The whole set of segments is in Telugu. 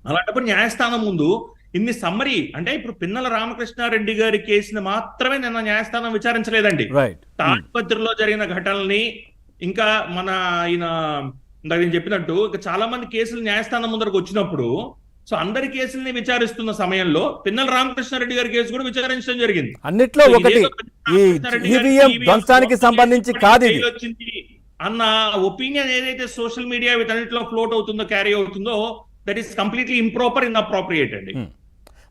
అలాంటప్పుడు న్యాయస్థానం ముందు ఇన్ని సమ్మరీ అంటే ఇప్పుడు పిన్నల రామకృష్ణారెడ్డి గారి కేసుని మాత్రమే నిన్న న్యాయస్థానం విచారించలేదండి. రైట్. తాడిపత్రిలో జరిగిన ఘటనల్ని ఇంకా మన ఈయన ఇందాక నేను చెప్పినట్టు ఇంకా చాలా మంది కేసులు న్యాయస్థానం ముందరకు వచ్చినప్పుడు సో అందరి కేసుల్ని విచారిస్తున్న సమయంలో పిన్నల రామకృష్ణారెడ్డి గారి కేసు కూడా విచారించడం జరిగింది. అన్నిట్లో ఒకటి ఈ ఈవీఎం ధ్వంసానికి సంబంధించి కాదు ఇది వచ్చింది అన్న ఒపీనియన్ ఏదైతే సోషల్ మీడియా వీటన్నిటిలో ఫ్లోట్ అవుతుందో క్యారీ అవుతుందో that is completely improper in appropriate అండి.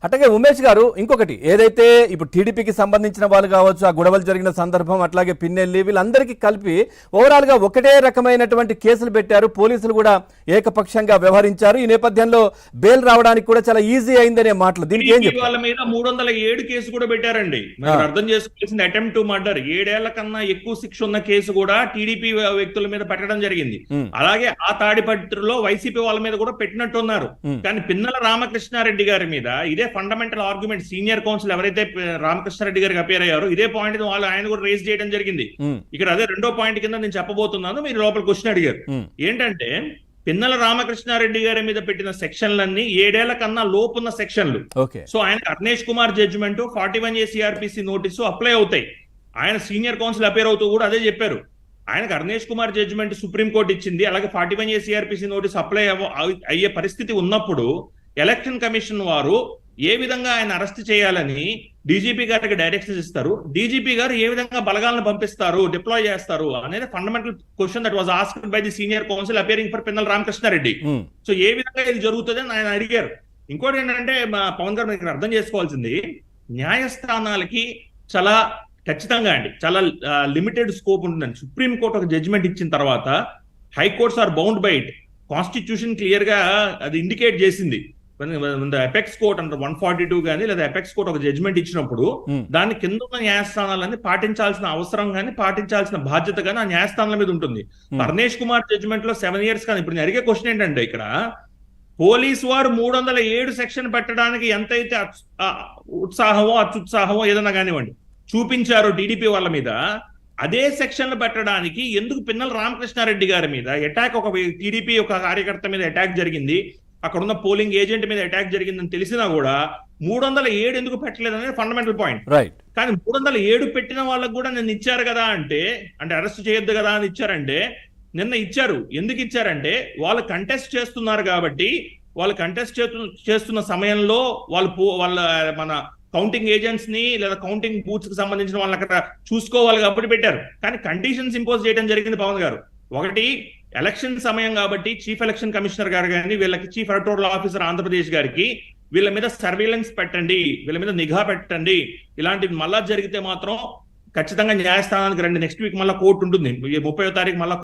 అట్లాగే ఉమేష్ గారు ఇంకొకటి ఏదైతే ఇప్పుడు టీడీపీకి సంబంధించిన వాళ్ళు కావచ్చు, ఆ గొడవలు జరిగిన సందర్భం, అట్లాగే పిన్నెల్లి వీళ్ళందరికీ కలిపి ఓవరాల్ గా ఒకటే రకమైనటువంటి కేసులు పెట్టారు. పోలీసులు కూడా ఏకపక్షంగా వ్యవహరించారు. ఈ నేపథ్యంలో బెయిల్ రావడానికి కూడా చాలా ఈజీ అయిందనే మాటలు. దీనికి ఏం చెప్పారు? వాళ్ళ మీద 307 కేసు కూడా పెట్టారండి. అర్థం చేసుకోవాల్సింది అటెంప్ట్ టు మర్డర్ 7 ఏళ్ల కన్నా ఎక్కువ శిక్ష ఉన్న కేసు కూడా టీడీపీ వ్యక్తుల మీద పెట్టడం జరిగింది. అలాగే ఆ తాడిపత్రిలో వైసీపీ వాళ్ళ మీద కూడా పెట్టినట్టున్నారు. కానీ పిన్నల రామకృష్ణారెడ్డి గారి మీద ఇదే ఫండమెంటల్ ఆర్గ్యుమెంట్ సీనియర్ కౌన్సిల్ ఎవరైతే రామకృష్ణారెడ్డి గారికి అపేర్ అయ్యారో ఇదే పాయింట్ వాళ్ళు ఆయన కూడా రేస్ చేయడం జరిగింది. ఇక్కడ అదే రెండో పాయింట్ కింద నేను చెప్పబోతున్నాను. మీరు లోపల క్వశ్చన్ అడిగారు ఏంటంటే పిన్నల రామకృష్ణారెడ్డి గారి మీద పెట్టిన సెక్షన్లన్నీ 7 ఏళ్ల కన్నా లోపున్న సెక్షన్లు. సో ఆయన Arnesh Kumar judgement 41A CRPC notice apply అవుతాయి. ఆయన సీనియర్ కౌన్సిల్ అపేర్ అవుతూ కూడా అదే చెప్పారు. ఆయనకు అర్నేష్ కుమార్ జడ్జిమెంట్ సుప్రీంకోర్టు ఇచ్చింది. అలాగే 41A CRPC నోటీసు అప్లై అయ్యే పరిస్థితి ఉన్నప్పుడు ఎలక్షన్ కమిషన్ వారు ఏ విధంగా ఆయన అరెస్ట్ చేయాలని డీజీపీ గారికి డైరెక్షన్స్ ఇస్తారు, డీజీపీ గారు ఏ విధంగా బలగాలను పంపిస్తారు, డిప్లాయ్ చేస్తారు అనేది fundamental question that was asked by the senior counsel appearing for Pinnelli Ramakrishna Reddy. So ఏ విధంగా ఇది జరుగుతుంది అని ఆయన అడిగారు. ఇంకోటి ఏంటంటే మా పవన్ గారు మీకు అర్థం చేసుకోవాల్సింది న్యాయస్థానాలకి చాలా ఖచ్చితంగా అండి చాలా లిమిటెడ్ స్కోప్ ఉంటుందండి. సుప్రీంకోర్టు ఒక జడ్జిమెంట్ ఇచ్చిన తర్వాత high courts are bound by it. Constitution clear గా అది ఇండికేట్ చేసింది. ఎపెక్స్ కోర్ట్ అంటే 142 కానీ లేదా ఎపెక్స్ కోర్ట్ ఒక జడ్జిమెంట్ ఇచ్చినప్పుడు దాని కింద ఉన్న న్యాయస్థానాలన్నీ పాటించాల్సిన అవసరం కానీ పాటించాల్సిన బాధ్యత కానీ ఆ న్యాయస్థానాల మీద ఉంటుంది. అర్నేష్ కుమార్ జడ్జిమెంట్ లో 7 years కానీ ఇప్పుడు నేను అడిగే క్వశ్చన్ ఏంటంటే ఇక్కడ పోలీసు వారు 307 సెక్షన్ పెట్టడానికి ఎంతైతే ఉత్సాహమో అత్యుత్సాహమో ఏదన్నా కానివ్వండి చూపించారో టీడీపీ వాళ్ళ మీద, అదే సెక్షన్లు పెట్టడానికి ఎందుకు పిన్నల రామకృష్ణారెడ్డి గారి మీద అటాక్, ఒక టీడీపీ ఒక కార్యకర్త మీద అటాక్ జరిగింది, అక్కడ ఉన్న పోలింగ్ ఏజెంట్ మీద అటాక్ జరిగిందని తెలిసినా కూడా 307 ఎందుకు పెట్టలేదు అనేది ఫండమెంటల్ పాయింట్. కానీ 307 పెట్టిన వాళ్ళకు కూడా నిన్న ఇచ్చారు కదా అంటే అరెస్ట్ చేయొద్దు కదా అని ఇచ్చారంటే నిన్న ఇచ్చారు. ఎందుకు ఇచ్చారంటే వాళ్ళు కంటెస్ట్ చేస్తున్నారు కాబట్టి, వాళ్ళు కంటెస్ట్ చేస్తున్న సమయంలో వాళ్ళ మన కౌంటింగ్ ఏజెంట్స్ ని లేదా కౌంటింగ్ బూత్స్ కి సంబంధించిన వాళ్ళని అక్కడ చూసుకోవాలి కాబట్టి పెట్టారు. కానీ కండిషన్స్ ఇంపోజ్ చేయడం జరిగింది పవన్ గారు. ఒకటి, ఎలక్షన్ సమయం కాబట్టి చీఫ్ ఎలక్షన్ కమిషనర్ గారు కానీ వీళ్ళకి చీఫ్ ఎలక్టోరల్ ఆఫీసర్ ఆంధ్రప్రదేశ్ గారికి వీళ్ళ మీద సర్వేలెన్స్ పెట్టండి, వీళ్ళ మీద నిఘా పెట్టండి, ఇలాంటివి మళ్ళా జరిగితే మాత్రం ఖచ్చితంగా న్యాయస్థానానికి రండి. నెక్స్ట్ వీక్ మళ్ళీ కోర్టు ఉంటుంది, 30వ తారీఖు మళ్ళీ